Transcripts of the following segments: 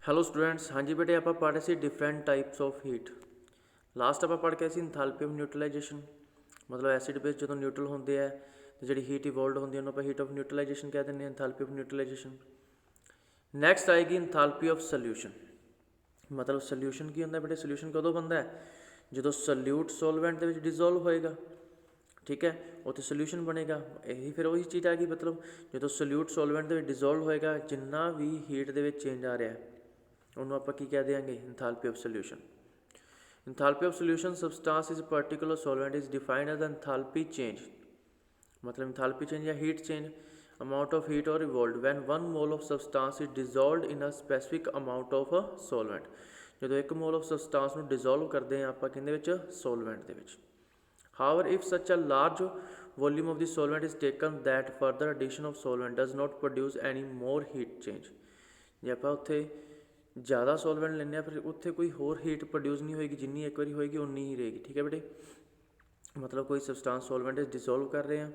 Hello students. ਹਾਂਜੀ ਬੇਟੇ, ਆਪਾਂ ਪੜ੍ਹ ਰਹੇ ਸੀ different types of heat. Last ਆਪਾਂ ਪੜ੍ਹ ਕੇ ਸੀ ਇੰਥੈਲਪੀ ਆਫ ਨਿਊਟਰਲਾਈਜੇਸ਼ਨ, ਮਤਲਬ ਐਸਿਡ ਬੇਸ ਜਦੋਂ ਨਿਊਟਰਲ ਹੁੰਦੇ ਆ ਤੇ ਜਿਹੜੀ ਹੀਟ ਇਵੋਲਵਡ ਹੁੰਦੀ ਹੈ ਉਹਨੂੰ ਆਪਾਂ ਹੀਟ ਆਫ ਨਿਊਟਰਲਾਈਜੇਸ਼ਨ ਕਹਿ ਦਿੰਦੇ ਹਾਂ, ਇੰਥੈਲਪੀ ਆਫ ਨਿਊਟਰਲਾਈਜੇਸ਼ਨ। ਨੈਕਸਟ ਆਏਗੀ ਇੰਥੈਲਪੀ ਆਫ ਸੋਲਿਊਸ਼ਨ। ਮਤਲਬ ਸੋਲਿਊਸ਼ਨ ਕੀ ਹੁੰਦਾ ਬੇਟੇ? ਸੋਲਿਊਸ਼ਨ ਕਦੋਂ ਬਣਦਾ ਹੈ? ਜਦੋਂ ਸੋਲਿਊਟ ਸੋਲਵੈਂਟ ਦੇ ਵਿੱਚ ਡਿਜ਼ੋਲਵ ਹੋਏਗਾ, ਠੀਕ ਹੈ, ਉੱਥੇ ਸੋਲਿਊਸ਼ਨ ਬਣੇਗਾ। ਇਹੀ ਫਿਰ ਉਹੀ ਚੀਜ਼ ਆ ਗਈ, ਮਤਲਬ ਜਦੋਂ ਸੋਲਿਊਟ ਸੋਲਵੈਂਟ ਦੇ ਵਿੱਚ ਡਿਜ਼ੋਲਵ ਹੋਏਗਾ, ਜਿੰਨਾ ਵੀ ਹੀਟ ਦੇ ਵਿੱਚ ਚੇਂਜ ਆ ਰਿਹਾ ਉਹਨੂੰ ਆਪਾਂ ਕੀ ਕਹਿ ਦਿਆਂਗੇ? Enthalpy of solution. Enthalpy of solution substance is particular solvent is defined as enthalpy change. ਮਤਲਬ ਇੰਥੈਲਪੀ ਚੇਂਜ ਜਾਂ heat change, amount of heat or evolved when 1 mole of substance is dissolved in a specific amount of a solvent। ਜਦੋਂ 1 mole of substance ਨੂੰ dissolve ਕਰਦੇ ਹਾਂ ਆਪਾਂ ਕਿਹਦੇ ਵਿੱਚ? ਸੋਲਵੈਂਟ ਦੇ ਵਿੱਚ। However, if such a large volume of the solvent is taken that further addition of solvent does not produce any more heat change। ਜੇ ਆਪਾਂ ਉੱਥੇ ਜ਼ਿਆਦਾ ਸੋਲਵੈਂਟ ਲੈਂਦੇ ਹਾਂ ਫਿਰ ਉੱਥੇ ਕੋਈ ਹੋਰ ਹੀਟ ਪ੍ਰੋਡਿਊਸ ਨਹੀਂ ਹੋਏਗੀ, ਜਿੰਨੀ ਇੱਕ ਵਾਰੀ ਹੋਏਗੀ ਉਨੀ ਹੀ ਰਹੇਗੀ। ਠੀਕ ਹੈ ਬੇਟੇ, ਮਤਲਬ ਕੋਈ ਸਬਸਟੈਂਸ ਸੋਲਵੈਂਟ ਡਿਜ਼ੋਲਵ ਕਰ ਰਹੇ ਹਾਂ,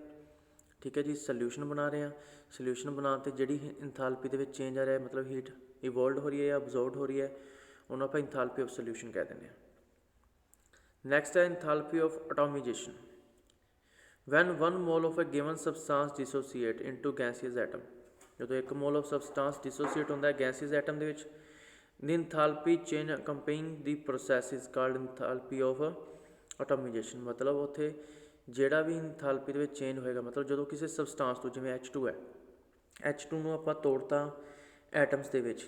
ਠੀਕ ਹੈ ਜੀ, ਸੋਲਿਊਸ਼ਨ ਬਣਾ ਰਹੇ ਹਾਂ। ਸੋਲਿਊਸ਼ਨ ਬਣਾਉਣ 'ਤੇ ਜਿਹੜੀ ਇੰਥੈਲਪੀ ਦੇ ਵਿੱਚ ਚੇਂਜ ਆ ਰਿਹਾ, ਮਤਲਬ ਹੀਟ ਇਵੋਲਵਡ ਹੋ ਰਹੀ ਹੈ ਜਾਂ ਅਬਜ਼ੋਰਵਡ ਹੋ ਰਹੀ ਹੈ, ਉਹਨੂੰ ਆਪਾਂ ਇੰਥੈਲਪੀ ਆਫ ਸੋਲਿਊਸ਼ਨ ਕਹਿ ਦਿੰਦੇ ਹਾਂ। ਨੈਕਸਟ ਹੈ enthalpy of atomization. When 1 mole of a given substance dissociate into gaseous atom. ਜਦੋਂ 1 ਮੋਲ ਆਫ ਸਬਸਟੈਂਸ ਡਿਸੋਸੀਏਟ ਹੁੰਦਾ ਹੈ ਗੈਸੀਅਸ ਐਟਮ ਦੇ ਵਿੱਚ, ਦੀ ਇੰਥੈਲਪੀ change ਅਕੰਪੇਨਿੰਗ the process is called ਇੰਥੈਲਪੀ of ਐਟੋਮੀਜੇਸ਼ਨ। ਮਤਲਬ ਉੱਥੇ ਜਿਹੜਾ ਵੀ ਇੰਥੈਲਪੀ ਦੇ ਵਿੱਚ ਚੇਂਜ ਹੋਏਗਾ, ਮਤਲਬ ਜਦੋਂ ਕਿਸੇ ਸਬਸਟੈਂਸ ਤੋਂ, ਜਿਵੇਂ H2 ਹੈ, H2 ਨੂੰ ਆਪਾਂ ਤੋੜਤਾ ਐਟਮਸ ਦੇ ਵਿੱਚ,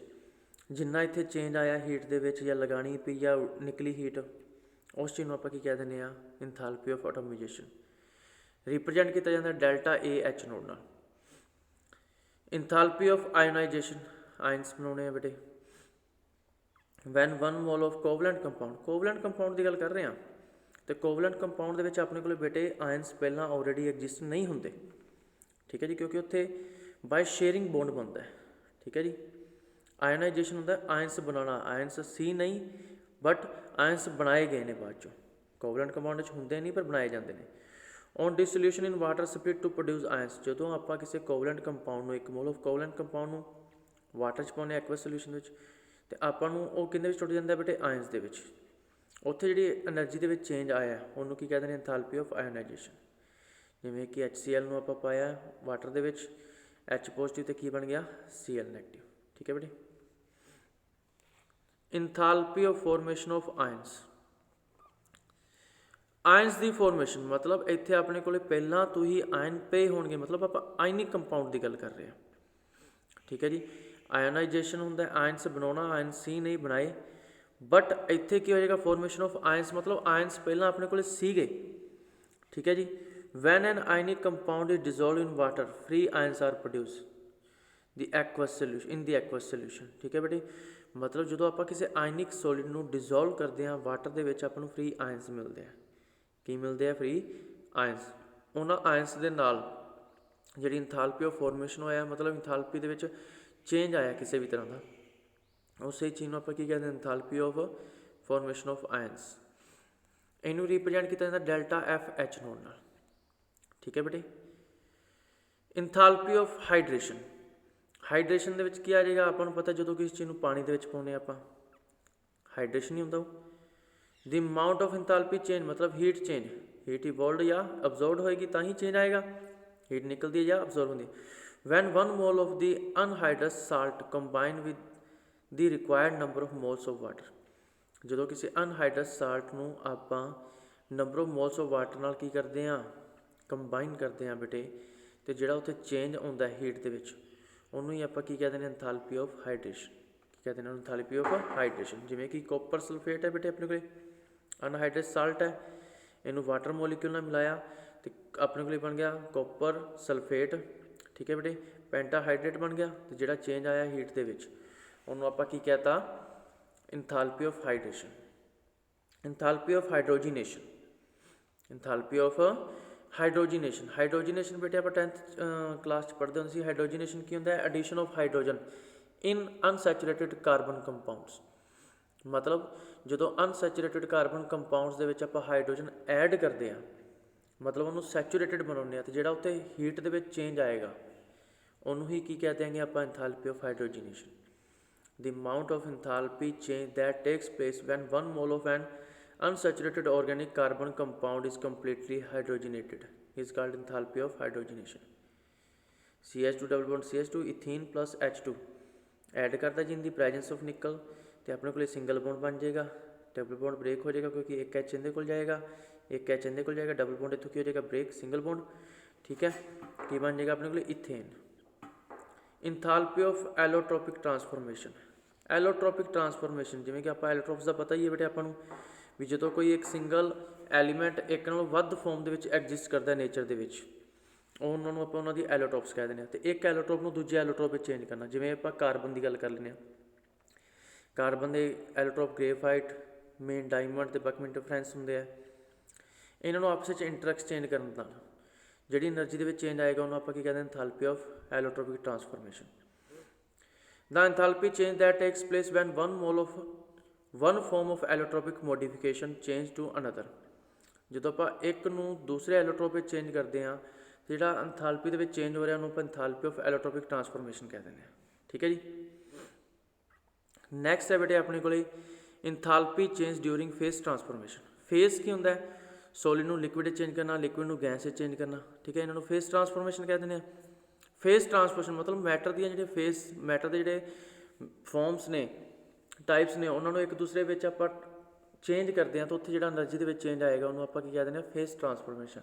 ਜਿੰਨਾ ਇੱਥੇ ਚੇਂਜ ਆਇਆ ਹੀਟ ਦੇ ਵਿੱਚ ਜਾਂ ਲਗਾਣੀ ਪਈ ਜਾਂ ਨਿਕਲੀ ਹੀਟ, ਉਸ ਚੀਜ਼ ਨੂੰ ਆਪਾਂ ਕੀ ਕਹਿ ਦਿੰਦੇ ਹਾਂ? ਇੰਥੈਲਪੀ ਆਫ ਐਟੋਮੀਜੇਸ਼ਨ। ਰਿਪਰਜੈਂਟ ਕੀਤਾ ਜਾਂਦਾ ਡੈਲਟਾ ਏ ਐਚ ਨੋਟ ਨਾਲ। ਇੰਥੈਲਪੀ ਆਫ ਆਇਓਨਾਈਜੇਸ਼ਨ, ਆਇਨਸ ਬਣਾਉਣੇ ਆ ਬੇਟੇ। When 1 mole of covalent compound, covalent compound ਦੀ ਗੱਲ ਕਰ ਰਹੇ ਹਾਂ, ਅਤੇ ਕੋਵਲੈਂਟ ਕੰਪਾਊਂਡ ਦੇ ਵਿੱਚ ਆਪਣੇ ਕੋਲ ਬੇਟੇ ਆਇਨਸ ਪਹਿਲਾਂ ਆਲਰੇਡੀ ਐਗਜ਼ਿਸਟ ਨਹੀਂ ਹੁੰਦੇ, ਠੀਕ ਹੈ ਜੀ, ਕਿਉਂਕਿ ਉੱਥੇ ਬਾਈ ਸ਼ੇਅਰਿੰਗ ਬੌਂਡ ਬਣਦਾ ਹੈ। ਠੀਕ ਹੈ ਜੀ, ਆਇਓਨਾਈਜੇਸ਼ਨ ਹੁੰਦਾ ਆਇਨਸ ਬਣਾਉਣਾ, ਆਇਨਸ ਸੀ ਨਹੀਂ ਬਟ ਆਇਨਸ ਬਣਾਏ ਗਏ ਨੇ ਬਾਅਦ 'ਚੋਂ। ਕੋਵਲੈਂਟ ਕੰਪਾਊਂਡ ਵਿੱਚ ਹੁੰਦੇ ਨਹੀਂ ਪਰ ਬਣਾਏ ਜਾਂਦੇ ਨੇ। On dissolution in water split to produce ions. ਜਦੋਂ ਆਪਾਂ ਕਿਸੇ ਕੋਵਲੈਂਟ ਕੰਪਾਊਂਡ ਨੂੰ, 1 ਮੋਲ ਆਫ ਕੋਵਲੈਂਟ ਕੰਪਾਊਂਡ ਨੂੰ ਵਾਟਰ 'ਚ ਪਾਉਂਦੇ ਐਕਵਸ ਸੋਲਿਊਸ਼ਨ ਵਿੱਚ, ਅਤੇ ਆਪਾਂ ਨੂੰ ਉਹ ਕਿਹਦੇ ਵਿੱਚ ਟੁੱਟ ਜਾਂਦਾ ਬੇਟੇ? ਆਇਨਸ ਦੇ ਵਿੱਚ। ਉੱਥੇ ਜਿਹੜੀ ਐਨਰਜੀ ਦੇ ਵਿੱਚ ਚੇਂਜ ਆਇਆ ਉਹਨੂੰ ਕੀ ਕਹਿੰਦੇ ਨੇ? ਇੰਥੈਲਪੀ ਆਫ ਆਇਓਨਾਈਜੇਸ਼ਨ। ਜਿਵੇਂ ਕਿ HCl ਨੂੰ ਆਪਾਂ ਪਾਇਆ ਵਾਟਰ ਦੇ ਵਿੱਚ, H ਪੋਜ਼ੀਟਿਵ ਅਤੇ ਕੀ ਬਣ ਗਿਆ? Cl negative. ਠੀਕ ਹੈ ਬੇਟੇ। Enthalpy of formation of ions. Ions ਦੀ ਫੋਰਮੇਸ਼ਨ, ਮਤਲਬ ਇੱਥੇ ਆਪਣੇ ਕੋਲ ਪਹਿਲਾਂ ਤੋਂ ਹੀ ਆਇਨ ਪਏ ਹੋਣਗੇ, ਮਤਲਬ ਆਪਾਂ ਆਇਨਿਕ ਕੰਪਾਊਂਡ ਦੀ ਗੱਲ ਕਰ ਰਹੇ ਹਾਂ। ਠੀਕ ਹੈ ਜੀ, ਆਇਓਨਾਈਜੇਸ਼ਨ ਹੁੰਦਾ ਆਇਨਸ ਬਣਾਉਣਾ, ਆਇਨ ਸੀ ਨਹੀਂ ਬਣਾਏ, ਬਟ ਇੱਥੇ ਕੀ ਹੋ ਜਾਏਗਾ? ਫੋਰਮੇਸ਼ਨ ਆਫ ਆਇਨਸ, ਮਤਲਬ ਆਇਨਸ ਪਹਿਲਾਂ ਆਪਣੇ ਕੋਲ ਸੀਗੇ। ਠੀਕ ਹੈ ਜੀ। When an ionic compound is dissolve in water, free ions are produce the aqueous solution, in the aqueous solution. ਠੀਕ ਹੈ ਬੇਟੇ, ਮਤਲਬ ਜਦੋਂ ਆਪਾਂ ਕਿਸੇ ਆਇਨਿਕ ਸੋਲਿਡ ਨੂੰ ਡਿਜ਼ੋਲਵ ਕਰਦੇ ਹਾਂ ਵਾਟਰ ਦੇ ਵਿੱਚ, ਆਪਾਂ ਨੂੰ ਫ੍ਰੀ ਆਇਨਸ ਮਿਲਦੇ ਆ। ਕੀ ਮਿਲਦੇ ਆ? Free ions. ਉਹਨਾਂ ਆਇਨਸ ਦੇ ਨਾਲ ਜਿਹੜੀ ਇੰਥੈਲਪੀ ਆਫ ਫੋਰਮੇਸ਼ਨ ਹੋਇਆ, ਮਤਲਬ ਇੰਥੈਲਪੀ ਦੇ ਵਿੱਚ ਚੇਂਜ ਆਇਆ ਕਿਸੇ ਵੀ ਤਰ੍ਹਾਂ ਦਾ, ਉਸੇ ਚੀਜ਼ ਨੂੰ ਆਪਾਂ ਕੀ ਕਹਿੰਦੇ? ਇੰਥੈਲਪੀ ਆਫ ਫੋਰਮੇਸ਼ਨ ਆਫ ਆਇਨਸ। ਇਹਨੂੰ ਰਿਪਰਜੈਂਟ ਕੀਤਾ ਜਾਂਦਾ ਡੈਲਟਾ ਐਫ ਐਚ ਨੋਟ ਨਾਲ। ਠੀਕ ਹੈ ਬੇਟੇ। Enthalpy of hydration. ਹਾਈਡਰੇਸ਼ਨ ਦੇ ਵਿੱਚ ਕੀ ਆ ਜਾਏਗਾ? ਆਪਾਂ ਨੂੰ ਪਤਾ ਜਦੋਂ ਕਿਸੇ ਚੀਜ਼ ਨੂੰ ਪਾਣੀ ਦੇ ਵਿੱਚ ਪਾਉਂਦੇ ਆਪਾਂ, ਹਾਈਡਰੇਸ਼ਨ ਨਹੀਂ ਹੁੰਦਾ ਉਹ। ਦੀ ਅਮਾਊਂਟ ਆਫ ਇੰਥੈਲਪੀ ਚੇਂਜ, ਮਤਲਬ ਹੀਟ ਚੇਂਜ, ਹੀਟ ਇਵੋਲਵਡ ਜਾਂ ਅਬਜ਼ੋਰਵਡ ਹੋਏਗੀ ਤਾਂ ਹੀ ਚੇਂਜ ਆਏਗਾ, ਹੀਟ ਨਿਕਲਦੀ ਹੈ ਜਾਂ ਅਬਜ਼ੋਰਵ ਹੁੰਦੀ ਹੈ। When 1 mole of the anhydrous salt combine with the required number of moles of water. ਜਦੋਂ ਕਿਸੇ ਅਨਹਾਈਡਰਸ ਸਾਲਟ ਨੂੰ ਆਪਾਂ number of moles of water ਨਾਲ ਕੀ ਕਰਦੇ ਹਾਂ? ਕੰਬਾਈਨ ਕਰਦੇ ਹਾਂ ਬੇਟੇ, ਅਤੇ ਜਿਹੜਾ ਉੱਥੇ ਚੇਂਜ ਆਉਂਦਾ ਹੀਟ ਦੇ ਵਿੱਚ, ਉਹਨੂੰ ਹੀ ਆਪਾਂ ਕੀ ਕਹਿ ਦਿੰਦੇ? ਇੰਥੈਲਪੀ ਆਫ ਹਾਈਡਰੇਸ਼ਨ। ਕੀ ਕਹਿ ਦਿੰਦੇ? ਇੰਥੈਲਪੀ ਆਫ ਹਾਈਡਰੇਸ਼ਨ। ਜਿਵੇਂ ਕਿ ਕੋਪਰ ਸਲਫੇਟ ਹੈ ਬੇਟੇ ਆਪਣੇ ਕੋਲ, ਅਨਹਾਈਡਰਸ ਸਾਲਟ ਹੈ, ਇਹਨੂੰ ਵਾਟਰ ਮੋਲੀਕਿਊਲ ਨਾਲ ਮਿਲਾਇਆ ਅਤੇ ਆਪਣੇ ਕੋਲ ਬਣ ਗਿਆ ਕੋਪਰ ਸਲਫੇਟ। ਠੀਕ ਹੈ ਬੇਟੇ, ਪੈਂਟਾਹਾਈਡਰੇਟ ਬਣ ਗਿਆ, ਅਤੇ ਜਿਹੜਾ ਚੇਂਜ ਆਇਆ ਹੀਟ ਦੇ ਵਿੱਚ ਉਹਨੂੰ ਆਪਾਂ ਕੀ ਕਹਿ ਤਾ? ਇੰਥੈਲਪੀ ਆਫ ਹਾਈਡਰੇਸ਼ਨ। ਇੰਥੈਲਪੀ ਆਫ ਹਾਈਡਰੋਜੀਨੇਸ਼ਨ। ਇੰਥੈਲਪੀ ਆਫ ਹਾਈਡਰੋਜੀਨੇਸ਼ਨ। ਹਾਈਡਰੋਜੀਨੇਸ਼ਨ ਬੇਟੇ ਆਪਾਂ 10th ਕਲਾਸ 'ਚ ਪੜ੍ਹਦੇ ਹੁੰਦੇ ਸੀ। ਹਾਈਡਰੋਜੀਨੇਸ਼ਨ ਕੀ ਹੁੰਦਾ? Addition of hydrogen in unsaturated carbon compounds. ਮਤਲਬ ਜਦੋਂ ਅਨਸੈਚੂਰੇਟਿਡ ਕਾਰਬਨ ਕੰਪਾਊਂਡਸ ਦੇ ਵਿੱਚ ਆਪਾਂ ਹਾਈਡਰੋਜਨ ਐਡ ਕਰਦੇ ਹਾਂ, ਮਤਲਬ ਉਹਨੂੰ ਸੈਚੂਰੇਟਿਡ ਬਣਾਉਂਦੇ ਹਾਂ, ਅਤੇ ਜਿਹੜਾ ਉੱਥੇ ਹੀਟ ਦੇ ਵਿੱਚ ਚੇਂਜ ਆਏਗਾ ਉਹਨੂੰ ਹੀ ਕੀ ਕਹਿ ਦਿਆਂਗੇ ਆਪਾਂ? ਇੰਥੈਲਪੀ of ਹਾਈਡਰੋਜੀਨੇਸ਼ਨ। the amount of enthalpy change that takes place when 1 mole of an unsaturated organic carbon compound is completely hydrogenated is called enthalpy of hydrogenation. CH2 double bond CH2 ethene plus H2 add करता जी इन दी presence of nickel तो अपने को single bond बन जाएगा, double bond break हो जाएगा क्योंकि एक एच इहदे कोल जाएगा, एक एच इहदे कोल जाएगा, डबल बॉन्ड इत्थों की हो जाएगा ब्रेक, सिंगल बॉन्ड। ठीक है, की बन जाएगा अपने को ethane. Enthalpy of allotropic transformation, allotropic transformation जिवें कि आपां एलोट्रोप्स का पता ही है बेटे आपां नूं भी जो कोई एक सिंगल एलीमेंट एक नालों वध फॉर्म दे विच एग्जिस्ट करता है नेचर दे विच, उन्होंने आप उन्होंने एलोट्रोप्स कह दें। तो एक एलोट्रोप को दूजे एलोट्रोप में चेंज करना, जिवें आप कार्बन की गल कर लें, कार्बन के एलोट्रोप ग्रेफाइट, मेन डायमंड ते बकमिन डिफरेंस होंगे है, इन्होंने आपस में इंटर एक्सचेंज करने का जी एनर्जी के चेंज आएगा उन्होंने आप कहते हैं enthalpy of allotropic transformation. The enthalpy change that takes place when one form of allotropic modification change to another, जो आप एक नूं दूसरे एलोट्रोप में चेंज करते हैं जोड़ा एंथैल्पी के चेंज हो रहा है उन्होंने एंथैल्पी ऑफ एलोट्रोपिक ट्रांसफॉर्मेशन कह दें। ठीक है जी। नैक्सट है बेटे अपने को enthalpy change during face transformation. Face की होंगे सॉलिड नूं लिक्विड चेंज करना, लिक्विड नूं गैस चेंज करना। ठीक है, इन्होंने फेस ट्रांसफॉर्मेशन कह दें। फेस ट्रांसफॉर्मेशन मतलब मैटर दी जो फेस मैटर के जोड़े फॉर्म्स ने टाइप्स ने उन्होंने एक दूसरे आप चेंज करते हैं तो उत्थे जो एनर्जी के चेंज आएगा उन्होंने आप कह दें face transformation,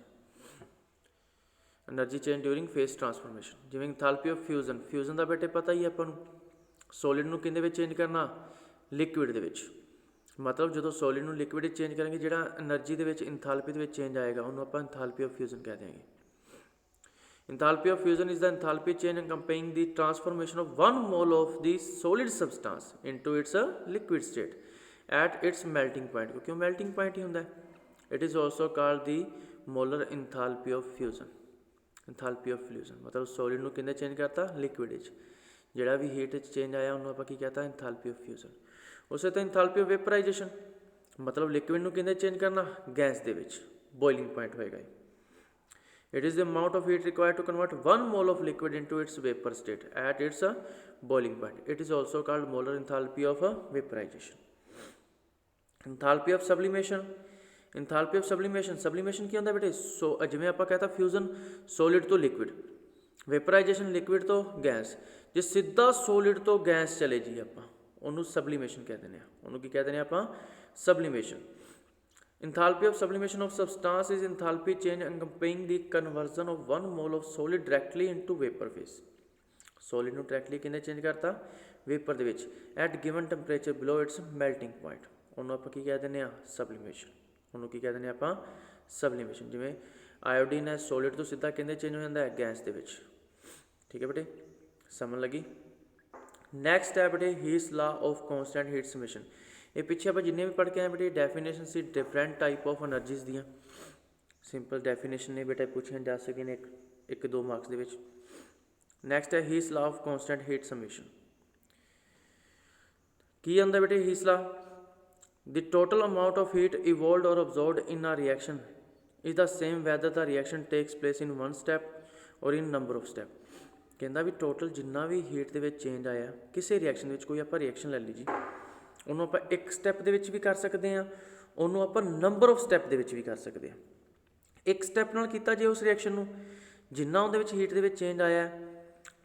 energy change during face transformation. जिवें एंथैल्पी ऑफ फ्यूजन, फ्यूजन का बेटे पता ही है अपन सॉलिड नूं किहदे विच चेंज करना, लिक्विड दे विच। मतलब जो सॉलिड नूं लिक्विड चेंज करेंगे जो एनर्जी के एंथैल्पी के चेंज आएगा उन्होंने आप एंथैल्पी ऑफ फ्यूजन कह देंगे। Enthalpy of fusion is the enthalpy change accompanying the transformation of 1 mole of the solid substance into its liquid state at its melting point, क्योंकि वो मेल्टिंग पॉइंट ही होंदा है। It is also called the molar enthalpy of fusion. Enthalpy of fusion मतलब solid नूं किहदे change करता, liquid जोड़ा भी हीट चेंज आया उन्होंने आप कहता एंथैल्पी ऑफ फ्यूजन। उस तरह एंथैल्पी ऑफ वेपराइजेशन मतलब लिक्विड नूं किहदे चेंज करना, गैस दे विच बॉइलिंग पॉइंट होएगा। It is the amount of heat required to convert 1 mole of liquid into its vapour state at its boiling point. It is also called molar enthalpy of vaporisation. Enthalpy of sublimation, enthalpy of sublimation, sublimation की होंदा बेटे जिवें आप कहता fusion solid तो liquid, vaporisation liquid तो gas. जे सीधा solid तो गैस चले जी आप उन्होंने सब्लिमेशन कह दें, उन्होंने की कह दें आप sublimation. Enthalpy of sublimation of substance is enthalpy change accompanying the conversion of 1 mole of solid directly into vapour phase. Solid नूं डायरैक्टली किहदे चेंज करता, वेपर दे विच at given temperature below its melting point, उन्होंने आप की कह दें सब्लिमेशन। उन्होंने की कह दें आप सब्लिमेशन। जिवें आयोडीन है सॉलिड तो सीधा किहदे चेंज हो जाता है, गैस दे विच। ठीक है बेटे, समझ लगी। नैक्सट है बेटे Hess law of constant heat submission. ये पिछे आप जिन्हें भी पढ़ के आए बेटे डेफिनेशन सी डिफरेंट टाइप ऑफ एनर्जीज दियाँ सिंपल डेफिनेशन ने बेटा पूछिया जा सकें एक 2 मार्क्स के विच। नैक्सट है Hess law of constant heat submission. की आंदा बेटे Hess law, the total amount of heat evolved or absorbed in a reaction is the same whether the reaction takes place in 1 step और इन number of step. कहता भी total जिन्ना भी heat के change आया किसी रिएक्शन कोई आप रिएक्शन ले लीजिए उन्होंने आप एक स्टैप के भी कर सकते हैं, उन्होंने आप नंबर ऑफ स्टैप के भी कर सकते हैं। एक स्टैप नाल कीता जे उस रिएक्शन में जिन्ना उहदे हीट के चेंज आया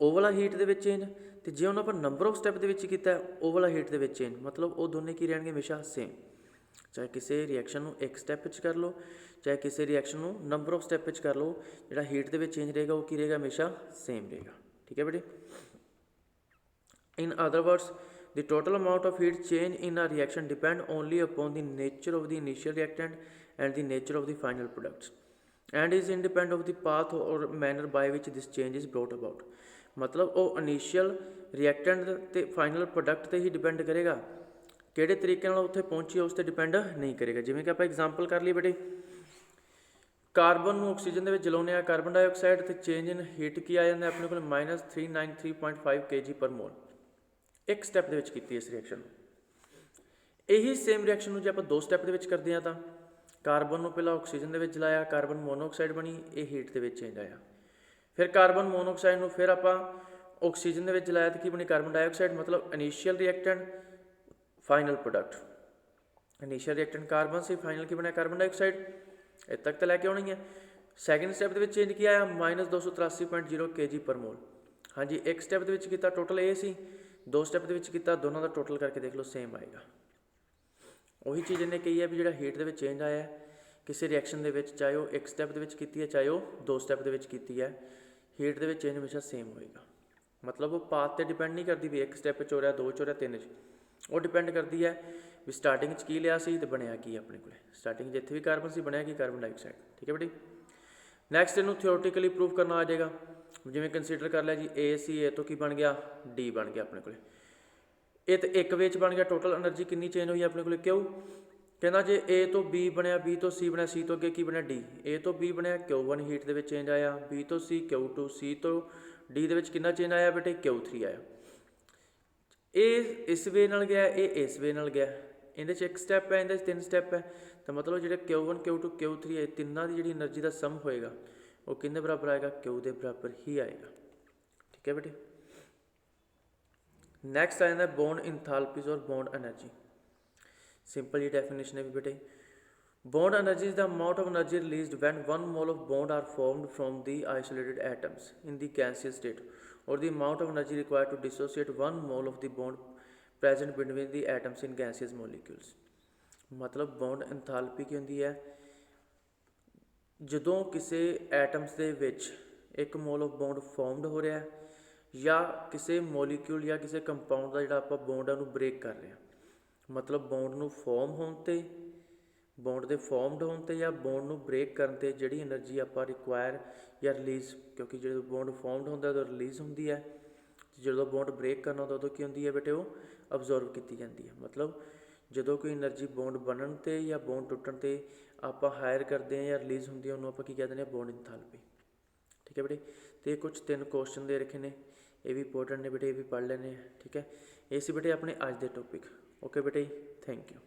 वो वाला हीट के चेंज, तो जे उन्होंने आप नंबर ऑफ स्टैप के किया वो वाला हीट के चेंज, मतलब वो दोनों की रहने हमेशा सेम। चाहे किसी रिएक्शन में एक स्टैप कर लो, चाहे किसी रिएक्शन में नंबर ऑफ स्टैप कर लो, जो हीट के चेंज रहेगा वो की रहेगा हमेशा सेम रहेगा। ठीक है बेटे। In other words the total amount of heat change in a reaction depend only upon the nature of the initial reactant and the nature of the final products and is independent of the path or manner by which this change is brought about. मतलब वो initial reactant ते final product ते ही depend करेगा, किहड़े तरीके नाल उत्थे पहुंची उस ते डिपेंड नहीं करेगा। जिवें कि आप एग्जाम्पल कर ली बेटे कार्बन ऑक्सीजन के जलाने कार्बन डाइऑक्साइड तो चेंज इन हीट की आ जाता है अपने को -393.5 kg पर मोल, एक स्टैप की इस रिएक्शन। यही सेम रिएक्शन जो आप 2 स्टैप करते हैं तो कार्बन को पहला ऑक्सीजन के जलाया, कार्बन मोनोऑक्साइड बनी, ये हीट के चेंज आया। फिर कार्बन मोनोऑक्साइड को फिर आप ਆਕਸੀਜਨ ਦੇ ਵਿੱਚ ਜਲਾਇਆ ਤਾਂ ਕੀ ਬਣੀ ਕਾਰਬਨ ਡਾਈਆਕਸਾਈਡ, ਮਤਲਬ initial reactant final product. Initial reactant carbon ਸੀ, ਫਾਈਨਲ ਕੀ ਬਣਿਆ ਕਾਰਬਨ ਡਾਈਆਕਸਾਈਡ। ਇੱਥੇ ਤੱਕ ਤਾਂ ਲੈ ਕੇ ਆਉਣੀ ਹੈ। ਸੈਕਿੰਡ ਸਟੈਪ ਦੇ ਵਿੱਚ ਚੇਂਜ ਕੀ ਆਇਆ -283.0 kg/mol। ਹਾਂਜੀ, ਇੱਕ ਸਟੈਪ ਦੇ ਵਿੱਚ ਕੀਤਾ ਟੋਟਲ ਇਹ ਸੀ, ਦੋ ਸਟੈਪ ਦੇ ਵਿੱਚ ਕੀਤਾ, ਦੋਨਾਂ ਦਾ ਟੋਟਲ ਕਰਕੇ ਦੇਖ ਲਓ ਸੇਮ ਆਏਗਾ। ਉਹੀ ਚੀਜ਼ ਇਹਨੇ ਕਹੀ ਹੈ ਵੀ ਜਿਹੜਾ ਹੀਟ ਦੇ ਵਿੱਚ ਚੇਂਜ ਆਇਆ ਕਿਸੇ ਰਿਐਕਸ਼ਨ ਦੇ ਵਿੱਚ, ਚਾਹੇ ਉਹ ਇੱਕ ਸਟੈਪ ਦੇ ਵਿੱਚ ਕੀਤੀ ਹੈ ਚਾਹੇ ਉਹ ਦੋ ਸਟੈਪ ਦੇ ਵਿੱਚ ਕੀਤੀ ਹੈ, ਹੀਟ ਦੇ ਵਿੱਚ ਚੇਂਜ ਹਮੇਸ਼ਾ ਸੇਮ ਹੋਏਗਾ। ਮਤਲਬ ਉਹ ਪਾਥ 'ਤੇ ਡਿਪੈਂਡ ਨਹੀਂ ਕਰਦੀ ਵੀ ਇੱਕ ਸਟੈਪ 'ਚ ਹੋ ਰਿਹਾ, ਦੋ 'ਚ ਹੋ ਰਿਹਾ, ਤਿੰਨ 'ਚ। ਉਹ ਡਿਪੈਂਡ ਕਰਦੀ ਹੈ ਵੀ ਸਟਾਰਟਿੰਗ 'ਚ ਕੀ ਲਿਆ ਸੀ ਅਤੇ ਬਣਿਆ ਕੀ ਆਪਣੇ ਕੋਲ। ਸਟਾਰਟਿੰਗ ਜਿੱਥੇ ਵੀ ਕਾਰਬਨ ਸੀ ਬਣਿਆ ਕੀ ਕਾਰਬਨ ਡਾਈਆਕਸਾਈਡ। ਠੀਕ ਹੈ ਬੇਟੀ। ਨੈਕਸਟ ਇਹਨੂੰ ਥਿਓਰਟੀਕਲੀ ਪ੍ਰੂਵ ਕਰਨਾ ਆ ਜਾਏਗਾ। ਜਿਵੇਂ ਕੰਸੀਡਰ ਕਰ ਲਿਆ ਜੀ ਏ ਸੀ, ਏ ਤੋਂ ਕੀ ਬਣ ਗਿਆ ਡੀ ਬਣ ਗਿਆ ਆਪਣੇ ਕੋਲ। ਇਹ ਤਾਂ ਇੱਕ ਵੇ 'ਚ ਬਣ ਗਿਆ। ਟੋਟਲ ਐਨਰਜੀ ਕਿੰਨੀ ਚੇਂਜ ਹੋਈ ਆਪਣੇ ਕੋਲ ਕਿਉਂ ਕਹਿੰਦਾ ਜੇ ਏ ਤੋਂ ਬੀ ਬਣਿਆ, ਬੀ ਤੋਂ ਸੀ ਬਣਿਆ, ਸੀ ਤੋਂ ਅੱਗੇ ਕੀ ਬਣਿਆ ਡੀ। ਏ ਤੋਂ ਬੀ ਬਣਿਆ Q1 ਹੀਟ ਦੇ ਵਿੱਚ ਚੇਂਜ ਆਇਆ, ਬੀ ਤੋਂ ਸੀ Q2, ਸੀ ਤੋਂ ਡੀ ਦੇ ਵਿੱਚ ਕਿੰਨਾ ਚੇਂਜ ਆਇਆ ਬੇਟੇ Q3 ਆਇਆ। ਇਹ ਇਸ ਵੇ ਨਾਲ ਗਿਆ, ਇਹ ਇਸ ਵੇ ਨਾਲ ਗਿਆ। ਇਹਦੇ 'ਚ ਇੱਕ ਸਟੈਪ ਹੈ, ਇਹਦੇ 'ਚ ਤਿੰਨ ਸਟੈਪ ਹੈ। ਤਾਂ ਮਤਲਬ ਜਿਹੜੇ Q1 Q2 Q3 ਹੈ, ਤਿੰਨਾਂ ਦੀ ਜਿਹੜੀ ਐਨਰਜੀ ਦਾ ਸਮ ਹੋਏਗਾ ਉਹ ਕਿੰਨੇ ਬਰਾਬਰ ਆਏਗਾ Q ਦੇ ਬਰਾਬਰ ਹੀ ਆਏਗਾ। ਠੀਕ ਹੈ ਬੇਟੇ। ਨੈਕਸਟ ਆ ਜਾਂਦਾ ਬੌਂਡ ਇੰਥੈਲਪੀਜ਼ ਔਰ ਬੌਂਡ ਐਨਰਜੀ। ਸਿੰਪਲ ਜੀ ਡੈਫੀਨੇਸ਼ਨ ਹੈ ਵੀ ਬੇਟੇ bond energy is the amount of energy released when 1 mole of bond are formed from the isolated atoms in the gaseous state, or the amount of energy required to dissociate 1 mole of the bond present between the atoms in gaseous molecules। मतलब bond enthalpy ਕੀ ਹੁੰਦੀ ਹੈ ਜਦੋਂ ਕਿਸੇ atoms ਦੇ ਵਿੱਚ ਇੱਕ mall of bond formed ਹੋ ਰਿਹਾ ਜਾਂ ਕਿਸੇ ਮੋਲੀਕਿਊਲ ਜਾਂ ਕਿਸੇ ਕੰਪਾਊਂਡ ਦਾ ਜਿਹੜਾ ਆਪਾਂ ਬੌਂਡ ਨੂੰ ਬ੍ਰੇਕ ਕਰ ਰਹੇ ਹਾਂ। ਮਤਲਬ ਬੌਂਡ ਨੂੰ ਫਾਰਮ ਹੋਣ 'ਤੇ, ਬੌਂਡ ਦੇ ਫਾਰਮਡ ਹੋਣ 'ਤੇ ਜਾਂ ਬੌਂਡ ਨੂੰ ਬ੍ਰੇਕ ਕਰਨ 'ਤੇ ਜਿਹੜੀ ਐਨਰਜੀ ਆਪਾਂ ਰਿਕੁਆਇਰ ਜਾਂ ਰਿਲੀਜ਼, ਕਿਉਂਕਿ ਜਦੋਂ ਬੌਂਡ ਫਾਰਮਡ ਹੁੰਦਾ ਉਦੋਂ ਰਿਲੀਜ਼ ਹੁੰਦੀ ਹੈ, ਜਦੋਂ ਬੌਂਡ ਬ੍ਰੇਕ ਕਰਨਾ ਹੁੰਦਾ ਉਦੋਂ ਕੀ ਹੁੰਦੀ ਹੈ ਬੇਟੇ ਉਹ ਅਬਜ਼ੋਰਵ ਕੀਤੀ ਜਾਂਦੀ ਹੈ। ਮਤਲਬ ਜਦੋਂ ਕੋਈ ਐਨਰਜੀ ਬੌਂਡ ਬਣਨ 'ਤੇ ਜਾਂ ਬੌਂਡ ਟੁੱਟਣ 'ਤੇ ਆਪਾਂ ਹਾਇਰ ਕਰਦੇ ਹਾਂ ਜਾਂ ਰਿਲੀਜ਼ ਹੁੰਦੀ ਹੈ ਉਹਨੂੰ ਆਪਾਂ ਕੀ ਕਹਿ ਦਿੰਦੇ ਹਾਂ ਬੌਂਡ ਇੰਥੈਲਪੀ। ਠੀਕ ਹੈ ਬੇਟੇ। ਅਤੇ ਕੁਛ 3 ਕੁਐਸਚਨ ਦੇ ਰੱਖੇ ਨੇ, ਇਹ ਵੀ ਇੰਪੋਰਟੈਂਟ ਨੇ ਬੇਟੇ, ਇਹ ਵੀ ਪੜ੍ਹ ਲੈਣੇ। ਠੀਕ ਹੈ। ਇਹ ਸੀ ਬੇਟੇ ਆਪਣੇ ਅੱਜ ਦੇ ਟੋਪਿਕ। ਓਕੇ ਬੇਟੇ, ਥੈਂਕ ਯੂ।